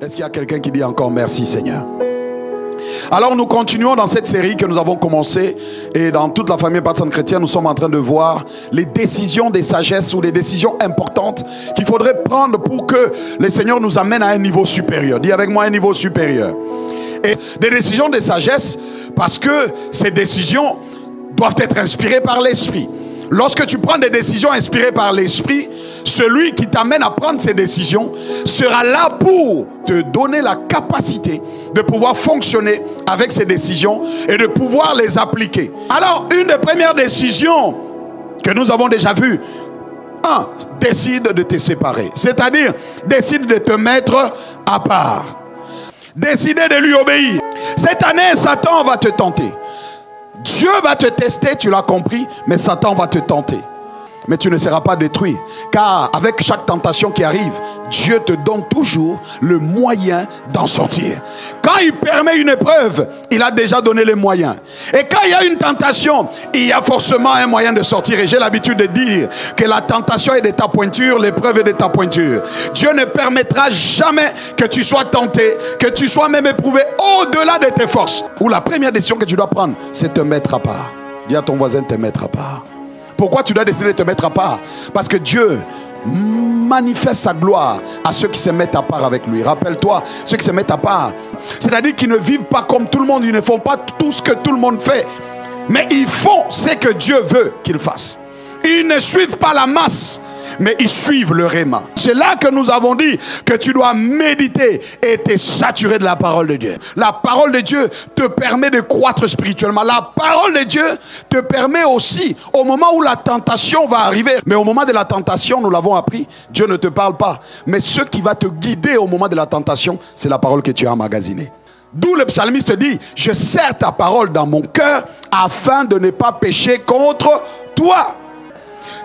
Est-ce qu'il y a quelqu'un qui dit encore merci Seigneur? Alors nous continuons dans cette série que nous avons commencée. Et dans toute la famille Patson chrétienne, nous sommes en train de voir les décisions des sagesses ou des décisions importantes qu'il faudrait prendre pour que le Seigneur nous amène à un niveau supérieur. Dis avec moi, un niveau supérieur. Et des décisions de sagesse, parce que ces décisions doivent être inspirées par l'Esprit. Lorsque tu prends des décisions inspirées par l'Esprit, celui qui t'amène à prendre ces décisions sera là pour te donner la capacité de pouvoir fonctionner avec ces décisions et de pouvoir les appliquer. Alors, une des premières décisions que nous avons déjà vues, décide de te séparer. C'est-à-dire, décide de te mettre à part. Décider de lui obéir. Cette année, Satan va te tenter. Dieu va te tester, tu l'as compris, mais Satan va te tenter. Mais tu ne seras pas détruit. Car avec chaque tentation qui arrive, Dieu te donne toujours le moyen d'en sortir. Quand il permet une épreuve, il a déjà donné les moyens. Et quand il y a une tentation, il y a forcément un moyen de sortir. Et j'ai l'habitude de dire que la tentation est de ta pointure, l'épreuve est de ta pointure. Dieu ne permettra jamais que tu sois tenté, que tu sois même éprouvé au-delà de tes forces. Ou la première décision que tu dois prendre, c'est te mettre à part. Dis à ton voisin, te mettre à part. Pourquoi tu dois décider de te mettre à part? Parce que Dieu manifeste sa gloire à ceux qui se mettent à part avec lui. Rappelle-toi, ceux qui se mettent à part, c'est-à-dire qu'ils ne vivent pas comme tout le monde, ils ne font pas tout ce que tout le monde fait, mais ils font ce que Dieu veut qu'ils fassent. Ils ne suivent pas la masse, mais ils suivent le réma. C'est là que nous avons dit que tu dois méditer et te saturer de la parole de Dieu. La parole de Dieu te permet de croître spirituellement. La parole de Dieu te permet aussi, au moment où la tentation va arriver, mais au moment de la tentation, nous l'avons appris, Dieu ne te parle pas. Mais ce qui va te guider au moment de la tentation, c'est la parole que tu as emmagasinée. D'où le psalmiste dit, je serre ta parole dans mon cœur afin de ne pas pécher contre toi.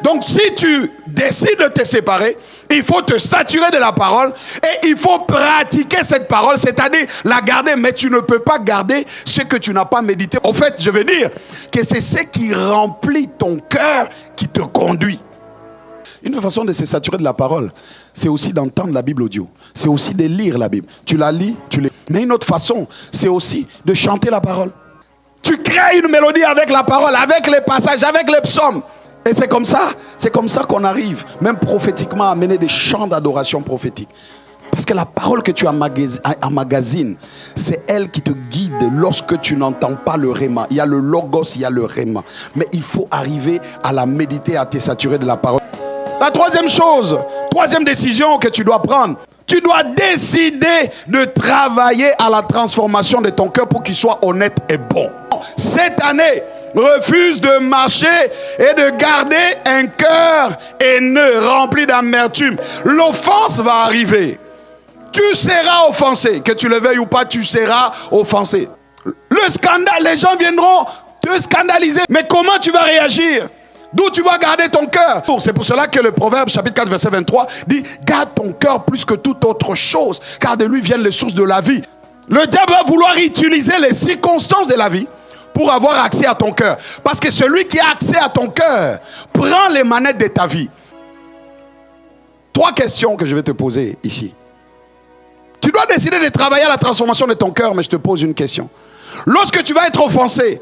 Donc si tu décides de te séparer, il faut te saturer de la parole et il faut pratiquer cette parole, c'est-à-dire la garder. Mais tu ne peux pas garder ce que tu n'as pas médité. En fait, je veux dire que c'est ce qui remplit ton cœur qui te conduit. Une façon de se saturer de la parole, c'est aussi d'entendre la Bible audio. C'est aussi de lire la Bible. Tu la lis, tu lis. Mais une autre façon, c'est aussi de chanter la parole. Tu crées une mélodie avec la parole, avec les passages, avec les psaumes. Et c'est comme ça qu'on arrive, même prophétiquement, à mener des chants d'adoration prophétique. Parce que la parole que tu emmagasines, c'est elle qui te guide lorsque tu n'entends pas le réma. Il y a le logos, il y a le réma. Mais il faut arriver à la méditer, à te saturer de la parole. La troisième chose, troisième décision que tu dois prendre, tu dois décider de travailler à la transformation de ton cœur pour qu'il soit honnête et bon. Cette année, refuse de marcher et de garder un cœur haineux, rempli d'amertume. L'offense va arriver. Tu seras offensé. Que tu le veuilles ou pas, tu seras offensé. Le scandale, les gens viendront te scandaliser. Mais comment tu vas réagir? D'où tu vas garder ton cœur? C'est pour cela que le Proverbe chapitre 4 verset 23 dit « Garde ton cœur plus que toute autre chose, car de lui viennent les sources de la vie. » Le diable va vouloir utiliser les circonstances de la vie pour avoir accès à ton cœur. Parce que celui qui a accès à ton cœur prend les manettes de ta vie. Trois questions que je vais te poser ici. Tu dois décider de travailler à la transformation de ton cœur, mais je te pose une question. Lorsque tu vas être offensé,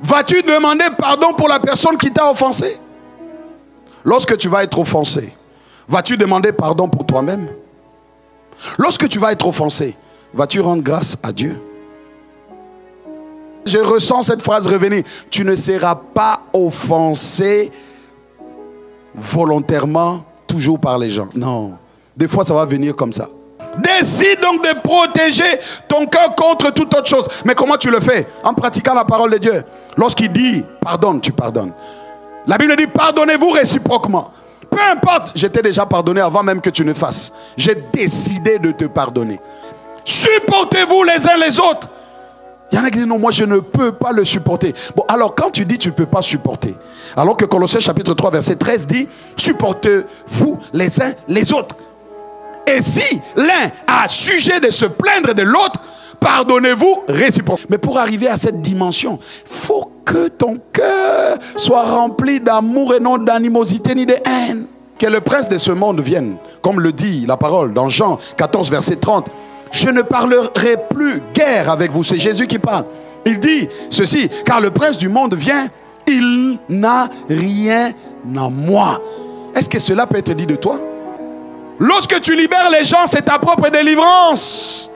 vas-tu demander pardon pour la personne qui t'a offensé? Lorsque tu vas être offensé, vas-tu demander pardon pour toi-même? Lorsque tu vas être offensé, vas-tu rendre grâce à Dieu? Je ressens cette phrase revenir. Tu ne seras pas offensé volontairement, toujours par les gens. Non. Des fois, ça va venir comme ça. Décide donc de protéger ton cœur contre toute autre chose. Mais comment tu le fais? En pratiquant la parole de Dieu. Lorsqu'il dit pardonne, tu pardonnes. La Bible dit pardonnez-vous réciproquement. Peu importe, je t'ai déjà pardonné avant même que tu ne fasses. J'ai décidé de te pardonner. Supportez-vous les uns les autres. Il y en a qui disent non, moi je ne peux pas le supporter. Bon, alors quand tu dis tu ne peux pas supporter, alors que Colossiens chapitre 3 verset 13 dit supportez-vous les uns les autres. Et si l'un a sujet de se plaindre de l'autre, pardonnez-vous réciproquement. Mais pour arriver à cette dimension, il faut que ton cœur soit rempli d'amour et non d'animosité ni de haine. Que le prince de ce monde vienne comme le dit la parole dans Jean 14, verset 30. Je ne parlerai plus guère avec vous. C'est Jésus qui parle. Il dit ceci, car le prince du monde vient, il n'a rien en moi. Est-ce que cela peut être dit de toi? Lorsque tu libères les gens, c'est ta propre délivrance.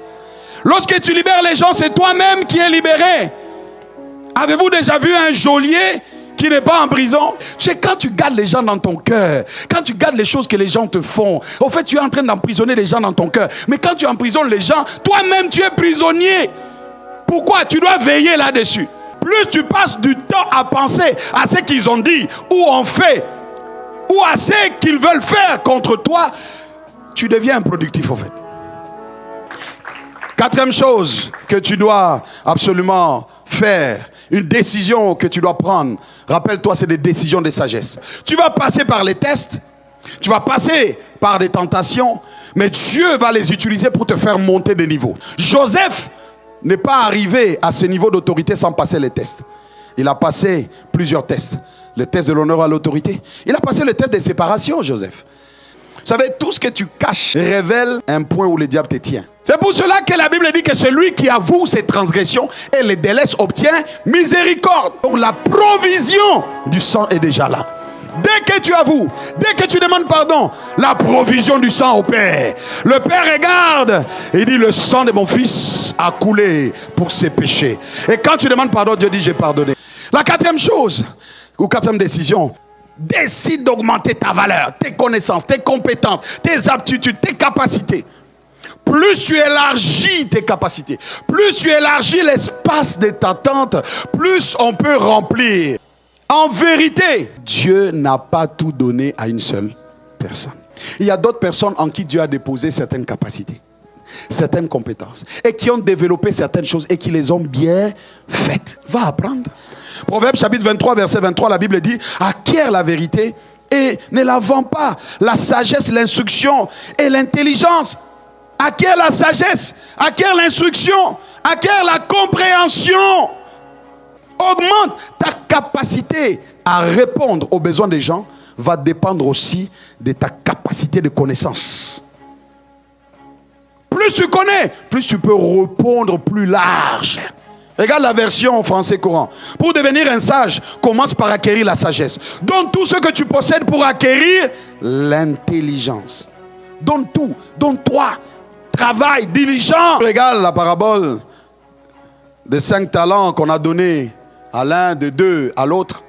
Lorsque tu libères les gens, c'est toi-même qui es libéré. Avez-vous déjà vu un geôlier qui n'est pas en prison? Tu sais, quand tu gardes les gens dans ton cœur, quand tu gardes les choses que les gens te font, au fait, tu es en train d'emprisonner les gens dans ton cœur. Mais quand tu emprisonnes les gens, toi-même, tu es prisonnier. Pourquoi? Tu dois veiller là-dessus. Plus tu passes du temps à penser à ce qu'ils ont dit ou ont fait, ou à ce qu'ils veulent faire contre toi, tu deviens improductif, en fait. Quatrième chose que tu dois absolument faire, une décision que tu dois prendre. Rappelle-toi, c'est des décisions de sagesse. Tu vas passer par les tests, tu vas passer par des tentations, mais Dieu va les utiliser pour te faire monter de niveau. Joseph n'est pas arrivé à ce niveau d'autorité sans passer les tests. Il a passé plusieurs tests. Le test de l'honneur à l'autorité. Il a passé le test de séparation, Joseph. Vous savez, tout ce que tu caches révèle un point où le diable te tient. C'est pour cela que la Bible dit que celui qui avoue ses transgressions et les délaisse obtient miséricorde. Donc la provision du sang est déjà là. Dès que tu avoues, dès que tu demandes pardon, la provision du sang opère. Le Père regarde et dit, le sang de mon fils a coulé pour ses péchés. Et quand tu demandes pardon, Dieu dit, j'ai pardonné. La quatrième chose, ou quatrième décision, décide d'augmenter ta valeur, tes connaissances, tes compétences, tes aptitudes, tes capacités. Plus tu élargis tes capacités, plus tu élargis l'espace de ta tente, plus on peut remplir. En vérité, Dieu n'a pas tout donné à une seule personne. Il y a d'autres personnes en qui Dieu a déposé certaines capacités, certaines compétences, et qui ont développé certaines choses et qui les ont bien faites. Va apprendre. Proverbe chapitre 23, verset 23, la Bible dit, acquiert la vérité et ne la vends pas. La sagesse, l'instruction et l'intelligence. Acquiert la sagesse, acquiert l'instruction, acquiert la compréhension. Augmente ta capacité à répondre aux besoins des gens, va dépendre aussi de ta capacité de connaissance. Plus tu connais, plus tu peux répondre plus large. Regarde la version en français courant. Pour devenir un sage, commence par acquérir la sagesse. Donne tout ce que tu possèdes pour acquérir l'intelligence. Donne tout, donne-toi. Travail, diligent. Regarde la parabole des 5 talents qu'on a donné à l'un, de 2 à l'autre.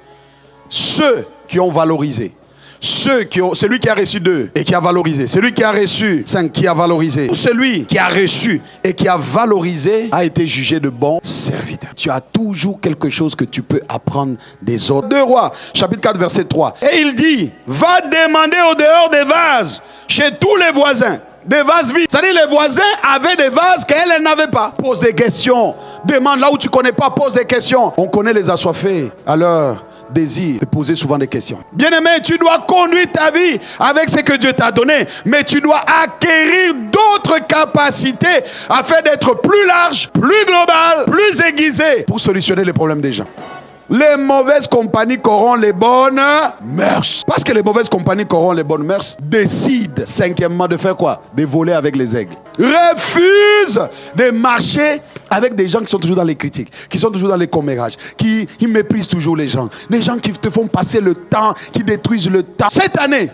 Ceux qui ont valorisé. Celui qui a reçu 2 et qui a valorisé. Celui qui a reçu 5 qui a valorisé. Celui qui a reçu et qui a valorisé a été jugé de bon serviteur. Tu as toujours quelque chose que tu peux apprendre des autres. 2 Rois, chapitre 4, verset 3. Et il dit, va demander au dehors des vases, chez tous les voisins, des vases vides. C'est-à-dire les voisins avaient des vases qu'elle, elle n'avait pas. Pose des questions. Demande là où tu ne connais pas, pose des questions. On connaît les assoiffés à leur désir de poser souvent des questions. Bien-aimé, tu dois conduire ta vie avec ce que Dieu t'a donné, mais tu dois acquérir d'autres capacités afin d'être plus large, plus global, plus aiguisé pour solutionner les problèmes des gens. Les mauvaises compagnies corrompent les bonnes mœurs. Parce que les mauvaises compagnies corrompent les bonnes mœurs, décide, cinquièmement, de faire quoi? De voler avec les aigles. Refuse de marcher avec des gens qui sont toujours dans les critiques, qui sont toujours dans les commérages, qui méprisent toujours les gens. Des gens qui te font passer le temps, qui détruisent le temps. Cette année,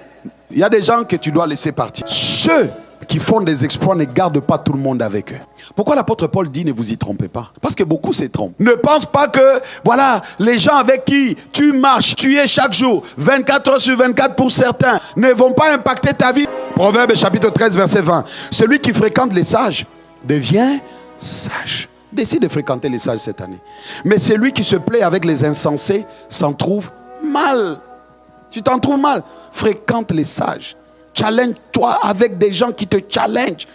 il y a des gens que tu dois laisser partir. Ceux qui font des exploits ne gardent pas tout le monde avec eux. Pourquoi l'apôtre Paul dit ne vous y trompez pas? Parce que beaucoup se trompent. Ne pense pas que, voilà, les gens avec qui tu marches, tu es chaque jour, 24 heures sur 24 pour certains, ne vont pas impacter ta vie. Proverbe chapitre 13, verset 20. Celui qui fréquente les sages devient sage. Décide de fréquenter les sages cette année. Mais celui qui se plaît avec les insensés s'en trouve mal. Tu t'en trouves mal. Fréquente les sages. Challenge-toi avec des gens qui te challengent.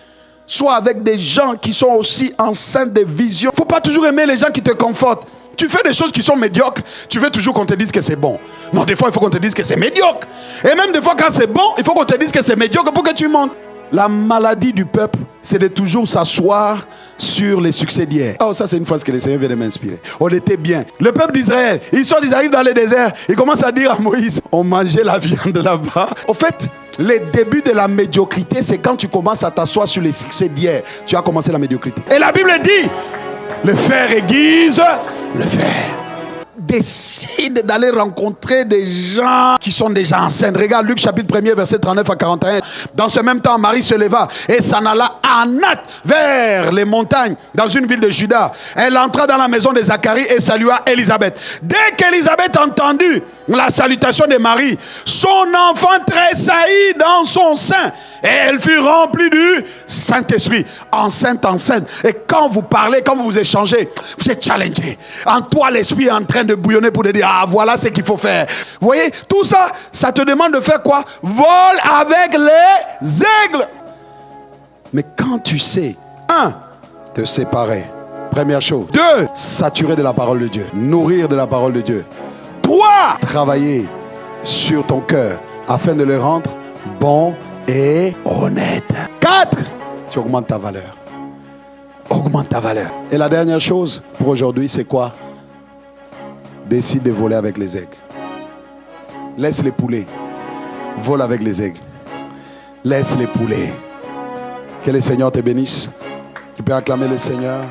Soit avec des gens qui sont aussi enceintes de vision. Il ne faut pas toujours aimer les gens qui te confortent. Tu fais des choses qui sont médiocres, tu veux toujours qu'on te dise que c'est bon. Non, des fois, il faut qu'on te dise que c'est médiocre. Et même des fois, quand c'est bon, il faut qu'on te dise que c'est médiocre pour que tu montes. La maladie du peuple, c'est de toujours s'asseoir sur les succès d'hier. Oh, ça c'est une phrase que le Seigneur vient de m'inspirer. On était bien. Le peuple d'Israël, ils arrivent dans le désert. Ils commencent à dire à Moïse, on mangeait la viande là-bas. En fait, les débuts de la médiocrité, c'est quand tu commences à t'asseoir sur les succès d'hier. Tu as commencé la médiocrité. Et la Bible dit, le fer aiguise le fer. Décide d'aller rencontrer des gens qui sont déjà enceintes. Regarde Luc chapitre 1er verset 39 à 41. Dans ce même temps, Marie se leva et s'en alla en hâte vers les montagnes dans une ville de Juda. Elle entra dans la maison de Zacharie et salua Élisabeth. Dès qu'Élisabeth entendit la salutation de Marie, son enfant tressaillit dans son sein et elle fut remplie du Saint-Esprit. Enceinte. Et quand vous parlez, quand vous échangez, vous êtes challengé. En toi, l'esprit est en train de bouillonner pour te dire, ah, voilà ce qu'il faut faire. Vous voyez, tout ça, ça te demande de faire quoi? Vol avec les aigles. Mais quand tu sais, 1, te séparer. Première chose. 2, saturer de la parole de Dieu. Nourrir de la parole de Dieu. 3, travailler sur ton cœur afin de le rendre bon et honnête. 4, tu augmentes ta valeur. Augmente ta valeur. Et la dernière chose pour aujourd'hui, c'est quoi? Décide de voler avec les aigles. Laisse les poulets. Vole avec les aigles. Laisse les poulets. Que le Seigneur te bénisse. Tu peux acclamer le Seigneur.